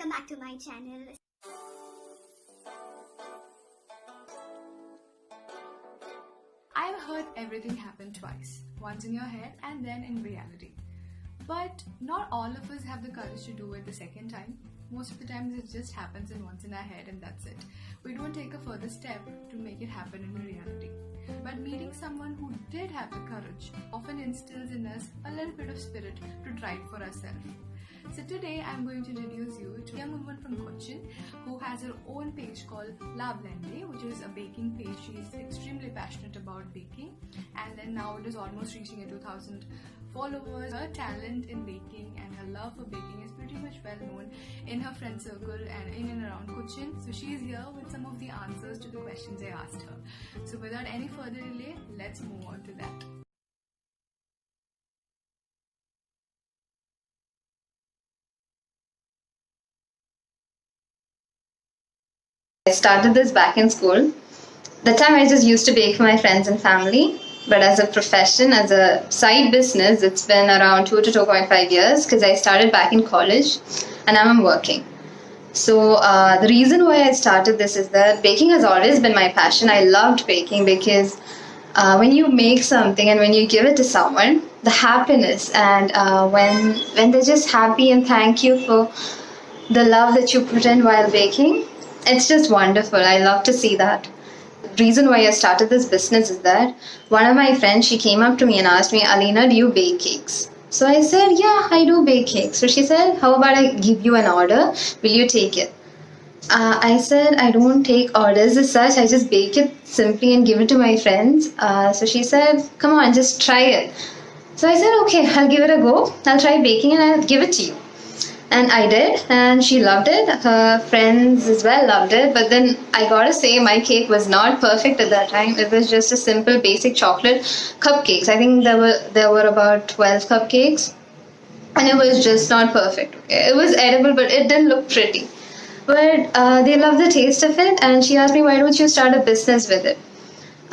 welcome back to my channel. I've heard everything happen twice, once in your head and then in reality. But not all of us have the courage to do it the second time. Most of the times it just happens in once in our head and that's it. We don't take a further step to make it happen in reality. But meeting someone who did have the courage often instills in us a little bit of spirit to try it for ourselves. So today I'm going to introduce you to a young woman from Cochin who has her own page called La Blende, which is a baking page. She's extremely passionate about baking, and then now it is almost reaching a 2,000 followers. Her talent in baking and her love for baking is pretty much well known in her friend circle and in and around Cochin. So she is here with some of the answers to the questions I asked her. So without any further delay, let's move on to that. I started this back in school. The time I just used to bake for my friends and family, but as a profession, as a side business, it's been around 2 to 2.5 years because I started back in college and now I'm working. So the reason why I started this is that baking has always been my passion. I loved baking because when you make something and when you give it to someone, the happiness and when they're just happy and thank you for the love that you put in while baking, it's just wonderful. I love to see that. The reason why I started this business is that one of my friends, she came up to me and asked me, Alina, do you bake cakes? So I said, yeah, I do bake cakes. So she said, how about I give you an order? Will you take it? I said, I don't take orders as such. I just bake it simply and give it to my friends. So she said, come on, just try it. So I said, okay, I'll give it a go. I'll try baking and I'll give it to you. And I did, and she loved it. Her friends as well loved it. But then I gotta say, my cake was not perfect at that time. It was just a simple, basic chocolate cupcakes. I think there were about 12 cupcakes, and it was just not perfect. It was edible, but it didn't look pretty. But they loved the taste of it, and she asked me, why don't you start a business with it?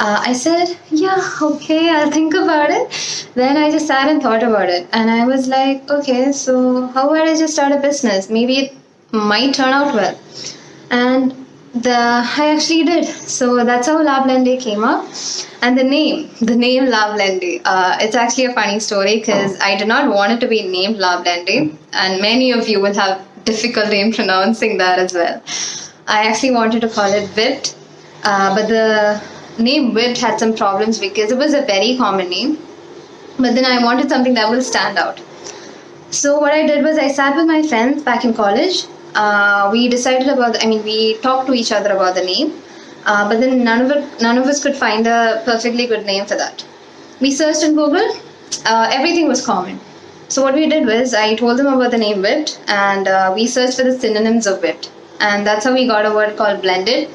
I said, yeah, okay, I'll think about it. Then I just sat and thought about it. And I was like, okay, so how about I just start a business? Maybe it might turn out well. And I actually did. So that's how La Blende came up. And the name La Blende, it's actually a funny story because I did not want it to be named La Blende. And many of you will have difficulty in pronouncing that as well. I actually wanted to call it Whipped, but the name Whipped had some problems because it was a very common name, but then I wanted something that will stand out. So what I did was I sat with my friends back in college. We talked to each other about the name, but then none of us could find a perfectly good name for that. We searched in Google, everything was common. So what we did was I told them about the name Whipped, and we searched for the synonyms of Whipped, and that's how we got a word called blended.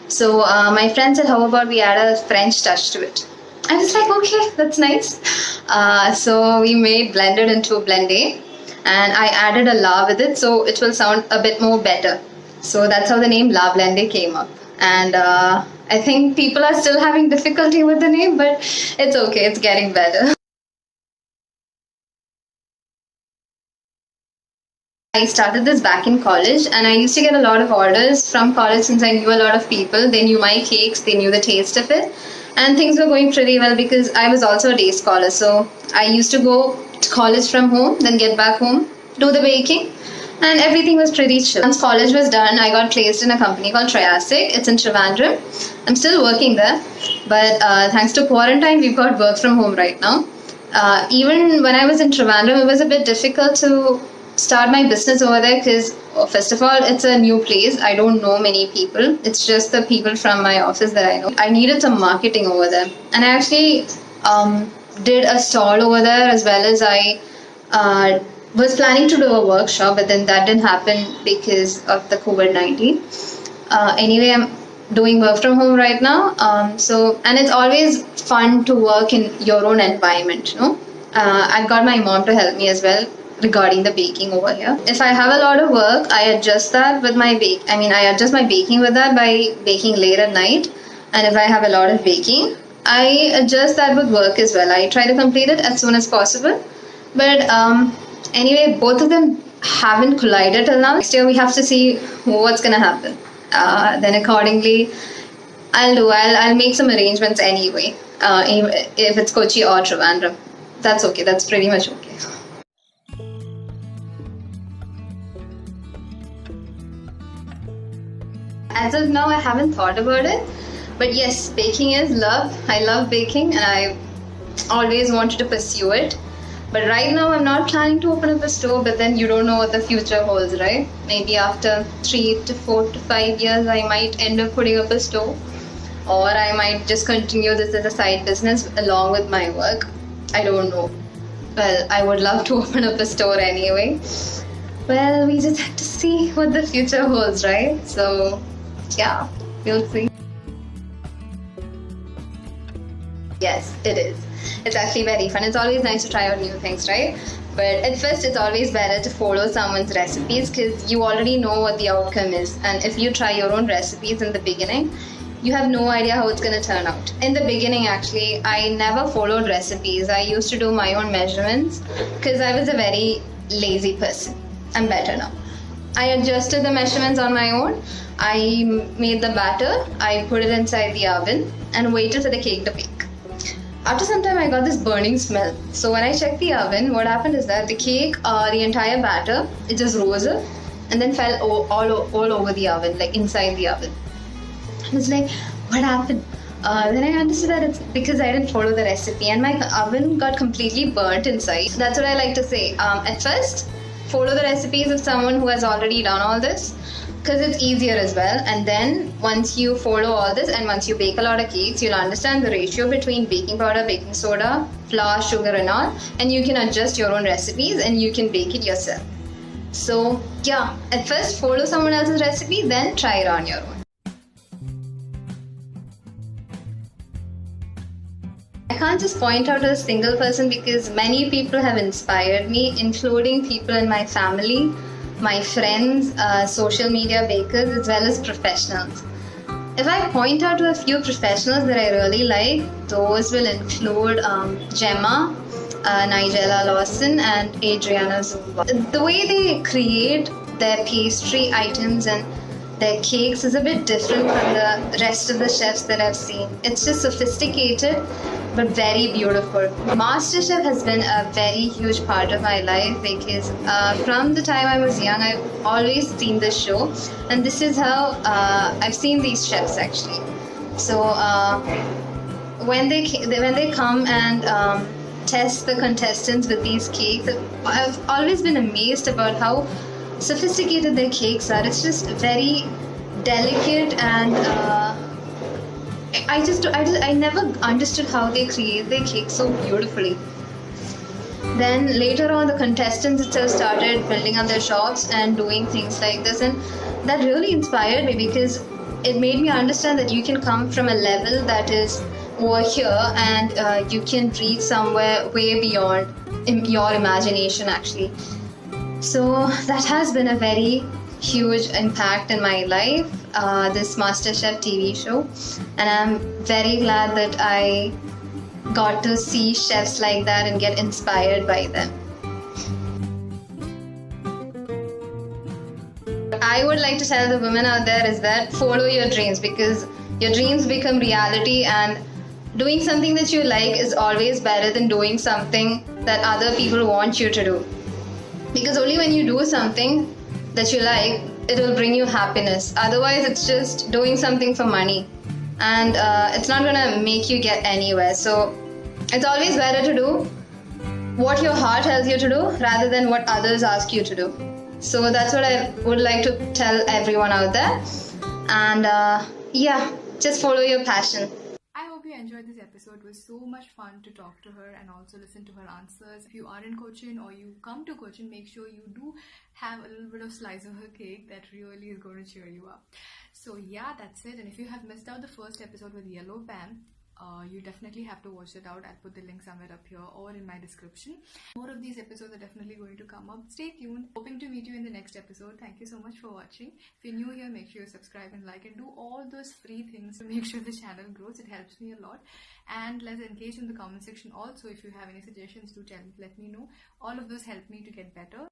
So my friend said, how about we add a French touch to it? I was like, okay, that's nice. So we made blended into blendé, and I added a la with it so it will sound a bit more better. So that's how the name La Blende came up. And I think people are still having difficulty with the name, but it's okay, it's getting better. I started this back in college, and I used to get a lot of orders from college since I knew a lot of people. They knew my cakes, they knew the taste of it, and things were going pretty well because I was also a day scholar. So I used to go to college from home, then get back home, do the baking, and everything was pretty chill. Once college was done, I got placed in a company called Triassic. It's in Trivandrum. I'm still working there, but thanks to quarantine, we've got work from home right now. Even when I was in Trivandrum, it was a bit difficult to start my business over there because first of all, it's a new place. I don't know many people. It's just the people from my office that I know. I needed some marketing over there, and I actually did a stall over there, as well as I was planning to do a workshop, but then that didn't happen because of the COVID-19. Anyway, I'm doing work from home right now, and it's always fun to work in your own environment, I've got my mom to help me as well regarding the baking over here. If I have a lot of work, I adjust that with my I adjust my baking with that by baking late at night. And if I have a lot of baking, I adjust that with work as well. I try to complete it as soon as possible. But anyway, both of them haven't collided till now. Next year we have to see what's gonna happen. Then accordingly, I'll make some arrangements anyway. If it's Kochi or Trivandrum, that's okay. That's pretty much okay. As of now, I haven't thought about it. But yes, baking is love. I love baking and I always wanted to pursue it. But right now, I'm not planning to open up a store, but then you don't know what the future holds, right? Maybe after 3 to 4 to 5 years, I might end up putting up a store. Or I might just continue this as a side business along with my work. I don't know. Well, I would love to open up a store anyway. Well, we just have to see what the future holds, right? So, yeah, we'll see. Yes, it is. It's actually very fun. It's always nice to try out new things, right? But at first, it's always better to follow someone's recipes because you already know what the outcome is. And if you try your own recipes in the beginning, you have no idea how it's going to turn out. In the beginning, actually, I never followed recipes. I used to do my own measurements because I was a very lazy person. I'm better now. I adjusted the measurements on my own. I made the batter, I put it inside the oven and waited for the cake to bake. After some time, I got this burning smell. So when I checked the oven, what happened is that the cake, the entire batter, it just rose up and then fell all over the oven, like inside the oven. I was like, what happened? Then I understood that it's because I didn't follow the recipe and my oven got completely burnt inside. That's what I like to say. At first, follow the recipes of someone who has already done all this because it's easier as well. And then once you follow all this and once you bake a lot of cakes, you'll understand the ratio between baking powder, baking soda, flour, sugar and all, and you can adjust your own recipes and you can bake it yourself. So yeah, at first follow someone else's recipe, then try it on your own. I can't just point out a single person because many people have inspired me, including people in my family, my friends, social media bakers, as well as professionals. If I point out to a few professionals that I really like, those will include Gemma, Nigella Lawson, and Adriana Zumba. The way they create their pastry items and their cakes is a bit different from the rest of the chefs that I've seen. It's just sophisticated but very beautiful. MasterChef has been a very huge part of my life because from the time I was young, I've always seen this show, and this is how I've seen these chefs actually. So when they come and test the contestants with these cakes, I've always been amazed about how sophisticated their cakes are. It's just very delicate and I never understood how they create their cake so beautifully. Then later on, the contestants itself started building on their shops and doing things like this, and that really inspired me because it made me understand that you can come from a level that is over here and you can reach somewhere way beyond your imagination actually. So that has been a very huge impact in my life, this MasterChef TV show, and I'm very glad that I got to see chefs like that and get inspired by them. I would like to tell the women out there is that follow your dreams because your dreams become reality, and doing something that you like is always better than doing something that other people want you to do. Because only when you do something that you like, it will bring you happiness. Otherwise, it's just doing something for money. And it's not going to make you get anywhere. So it's always better to do what your heart tells you to do rather than what others ask you to do. So that's what I would like to tell everyone out there. And yeah, just follow your passion. I hope you enjoyed this episode. It was so much fun to talk to her and also listen to her answers. If you are in Cochin or you come to Cochin, make sure you do have a little bit of slice of her cake. That really is going to cheer you up. So yeah, that's it. And if you have missed out the first episode with love.I'm, you definitely have to watch it out. I'll put the link somewhere up here or in my description. More of these episodes are definitely going to come up. Stay tuned. Hoping to meet you in the next episode. Thank you so much for watching. If you're new here, make sure you subscribe and like and do all those free things to make sure the channel grows. It helps me a lot. And let's engage in the comment section also. If you have any suggestions, do let me know. All of those help me to get better.